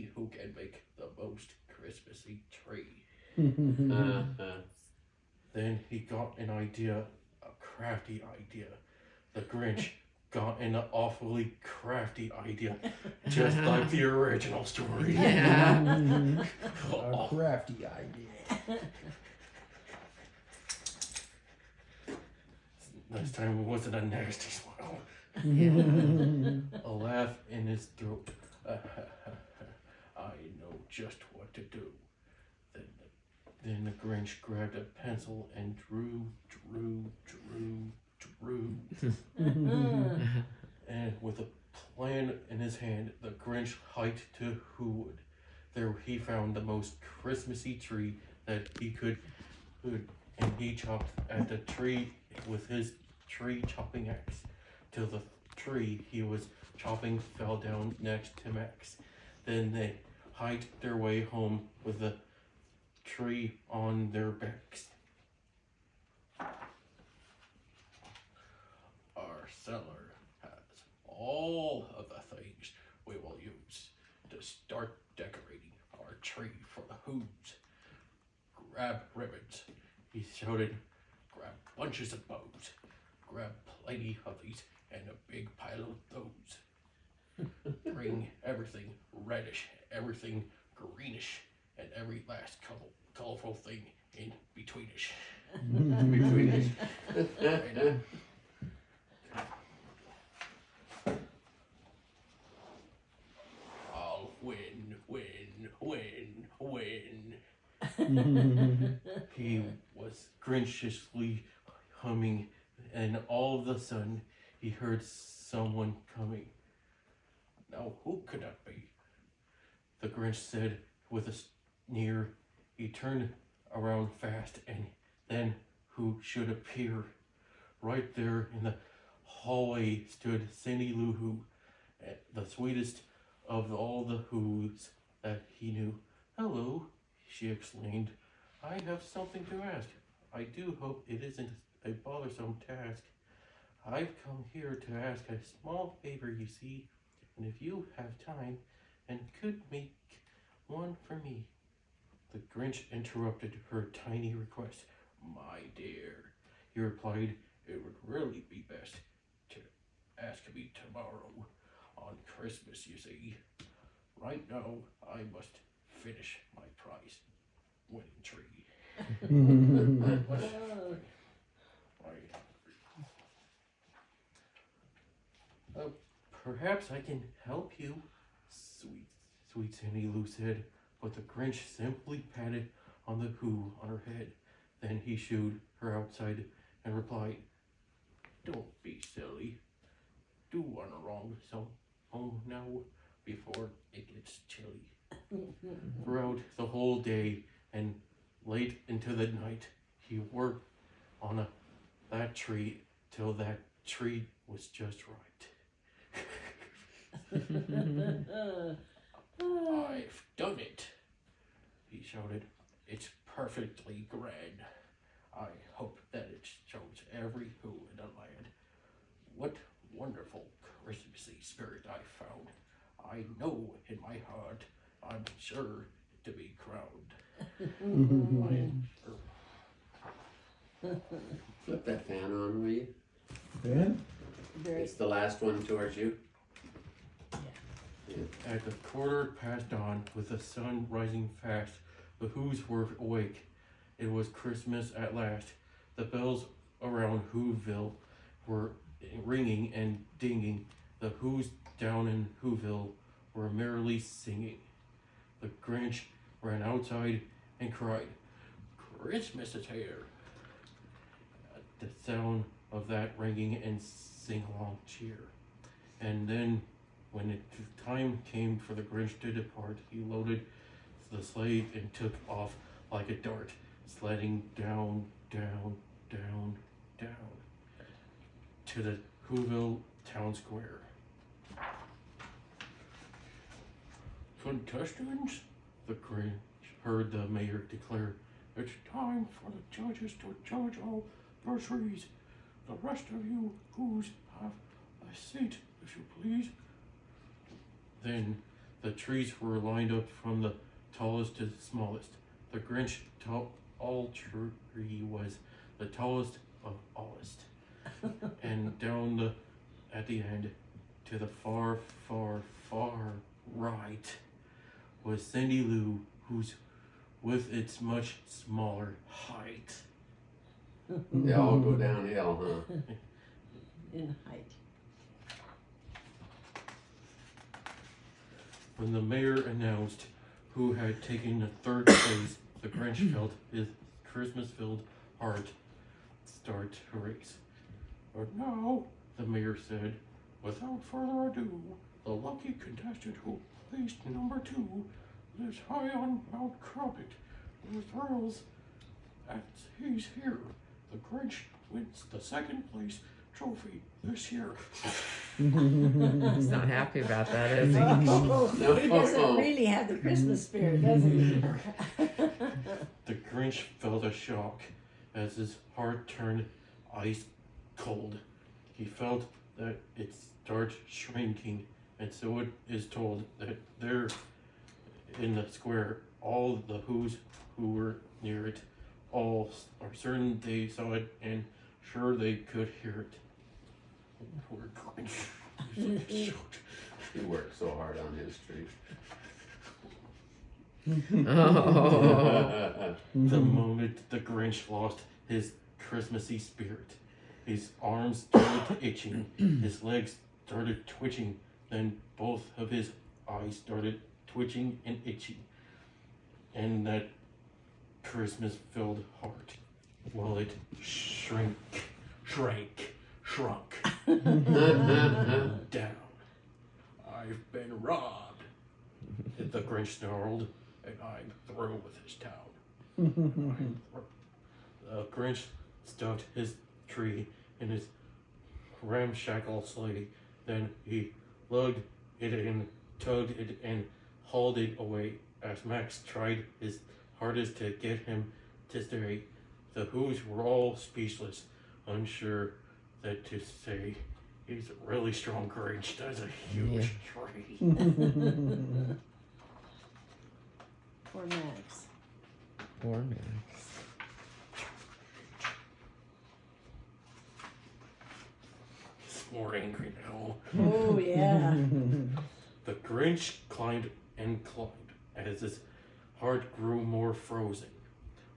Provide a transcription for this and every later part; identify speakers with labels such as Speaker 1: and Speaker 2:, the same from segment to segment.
Speaker 1: see who can make the most Christmassy tree. Then he got an idea, a crafty idea. The Grinch got an awfully crafty idea, just like the original story.
Speaker 2: Yeah. A crafty idea.
Speaker 1: This time it wasn't a nasty smile. A laugh in his throat. I know just what to do. Then the Grinch grabbed a pencil and drew. And with a plan in his hand, the Grinch hiked to Whowood. There he found the most Christmassy tree that he could, and he chopped at the tree with his tree chopping axe, till the tree he was chopping fell down next to Max. Then they hiked their way home with the tree on their backs. Our cellar has all of the things we will use to start decorating our tree for the Who's. Grab ribbons, he shouted. Grab bunches of bows. Grab plenty of these and a big pile of those. Bring everything reddish, everything greenish, and every last colorful thing in betweenish. Betweenish. Right. I'll win. He was grinchishly humming, and all of a sudden he heard someone coming. Now who could that be? The Grinch said with a sneer. He turned around fast, and then who should appear? Right there in the hallway stood Cindy Lou Who, the sweetest of all the Who's that he knew. Hello, she exclaimed. I have something to ask. I do hope it isn't a bothersome task. I've come here to ask a small favor, you see, and if you have time and could make one for me. The Grinch interrupted her tiny request. My dear, he replied, it would really be best to ask me tomorrow. On Christmas, you see. Right now, I must finish my prize winning tree. Perhaps I can help you, sweet Sandy Lou said, but the Grinch simply patted on the Who on her head. Then he shooed her outside and replied, don't be silly. Do run along some home now before it gets chilly. Throughout the whole day and late into the night, he worked on that tree till that tree was just right. I've done it, he shouted. It's perfectly grand. I hope that it shows every Who in the land what wonderful Christmassy spirit I found. I know in my heart I'm sure to be crowned.
Speaker 3: Flip that fan on, will you?
Speaker 2: Ben?
Speaker 3: It's the last one towards you.
Speaker 1: At the 1/4 dawn, with the sun rising fast, the Who's were awake. It was Christmas at last. The bells around Whoville were ringing and dinging. The Who's down in Whoville were merrily singing. The Grinch ran outside and cried, Christmas is here! At the sound of that ringing and sing-along cheer. And then, when the time came for the Grinch to depart, he loaded the sleigh and took off like a dart, sledding down to the Whoville town square. Contestants, the Grinch heard the mayor declare, it's time for the judges to judge all bursaries. The rest of you Who's have a seat, if you please. Then The trees were lined up from the tallest to the smallest. The Grinch all tree was the tallest of allest. And down at the end, to the far, far, far right, was Cindy Lou, who's with its much smaller height.
Speaker 3: They all go downhill, huh?
Speaker 4: In height.
Speaker 1: When the mayor announced who had taken the third place, the Grinch felt his Christmas-filled heart start to race. But now, the mayor said, without further ado, the lucky contestant who placed number 2 lives high on Mount Crumpet with thrills as he's here. The Grinch wins the second place trophy this year.
Speaker 5: He's not happy about that, is he?
Speaker 4: Oh, he doesn't really have the Christmas spirit, does he?
Speaker 1: The Grinch felt a shock as his heart turned ice cold. He felt that it started shrinking, and so it is told that there in the square, all the who were near it, all are certain they saw it and sure they could hear it. Poor Grinch.
Speaker 3: He worked so hard on his tree.
Speaker 5: Oh.
Speaker 1: The moment the Grinch lost his Christmassy spirit, his arms started itching, his legs started twitching, then both of his eyes started twitching and itching, and that Christmas-filled heart, well, it shrunk down. I've been robbed, the Grinch snarled, and I'm through with this town. The Grinch stuffed his tree in his ramshackle sleigh. Then he lugged it and tugged it and hauled it away as Max tried his hardest to get him to stay. The Who's were all speechless, unsure that to say. He's a really strong Grinch. That's a huge tree.
Speaker 4: Poor Max.
Speaker 5: Poor Max.
Speaker 1: He's more angry now.
Speaker 4: Oh, yeah.
Speaker 1: The Grinch climbed and climbed as his heart grew more frozen.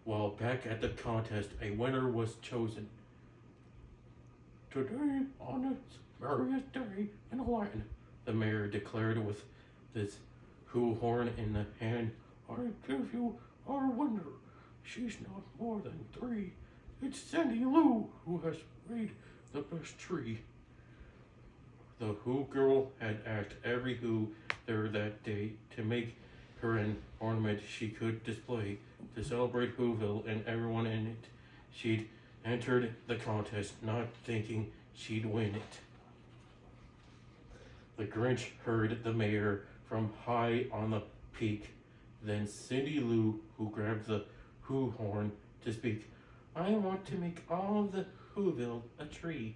Speaker 1: While back at the contest, a winner was chosen. Today, on its merriest day in the land, the mayor declared with this Who horn in the hand, I give you our winner. She's not more than 3. It's Cindy Lou who has made the best tree. The Who girl had asked every Who there that day to make her an ornament she could display to celebrate Whoville and everyone in it. She'd entered the contest not thinking she'd win it. The Grinch heard the mayor from high on the peak, then Cindy Lou, who grabbed the Who horn to speak. I want to make all of the Whoville a tree,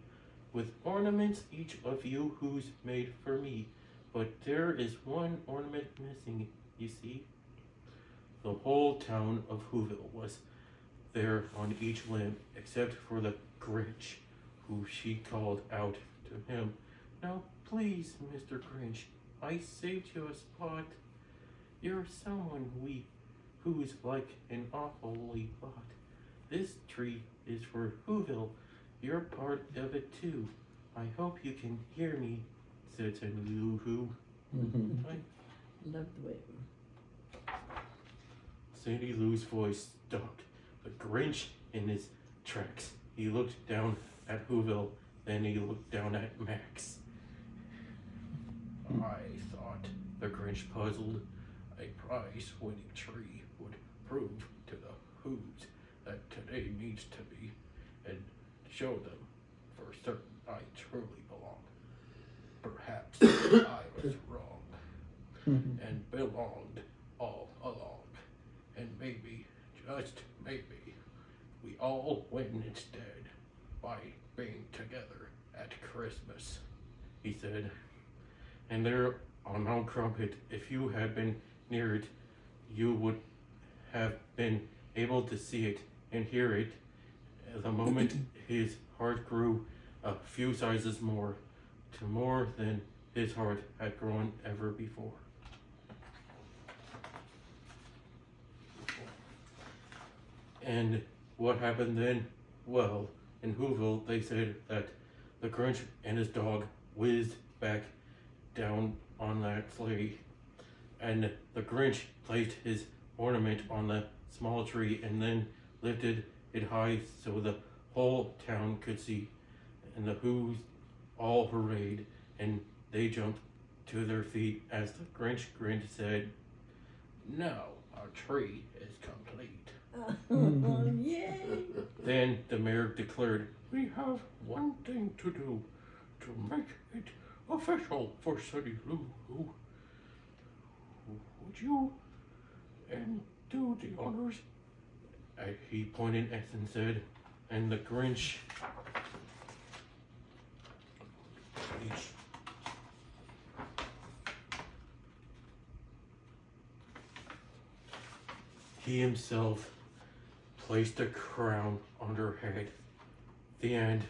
Speaker 1: with ornaments each of you Who's made for me. But there is one ornament missing, you see. The whole town of Whoville was there on each limb, except for the Grinch, who she called out to him. Now, please, Mr. Grinch, I saved you a spot. You're someone who is like an awfully lot. This tree is for Whoville. You're part of it too. I hope you can hear me, said Cindy Lou Who.
Speaker 4: Love the way.
Speaker 1: Cindy Lou's voice stopped. The Grinch in his tracks. He looked down at Whoville, then he looked down at Max. I thought, the Grinch puzzled, a prize-winning tree would prove to the Who's that today needs to be, and show them for certain I truly belong. Perhaps I was wrong, and belonged all along. And maybe, just maybe, we all win instead by being together at Christmas, he said. And there on Mount Crumpet. If you had been near it, you would have been able to see it and hear it. The moment his heart grew a few sizes more, to more than his heart had grown ever before. And what happened then? Well, in Whoville, they said that the Grinch and his dog whizzed back down on that sleigh, and the Grinch placed his ornament on the small tree and then lifted it high so the whole town could see. And the Who's all hurrahed, and they jumped to their feet as the Grinch grinned said, "Now our tree is complete."
Speaker 4: Yay!
Speaker 1: Then the mayor declared, "We have one thing to do to make it official for City Lou. Would you and do the honors?" He pointed at and said, and the Grinch he himself placed a crown on her head. The end.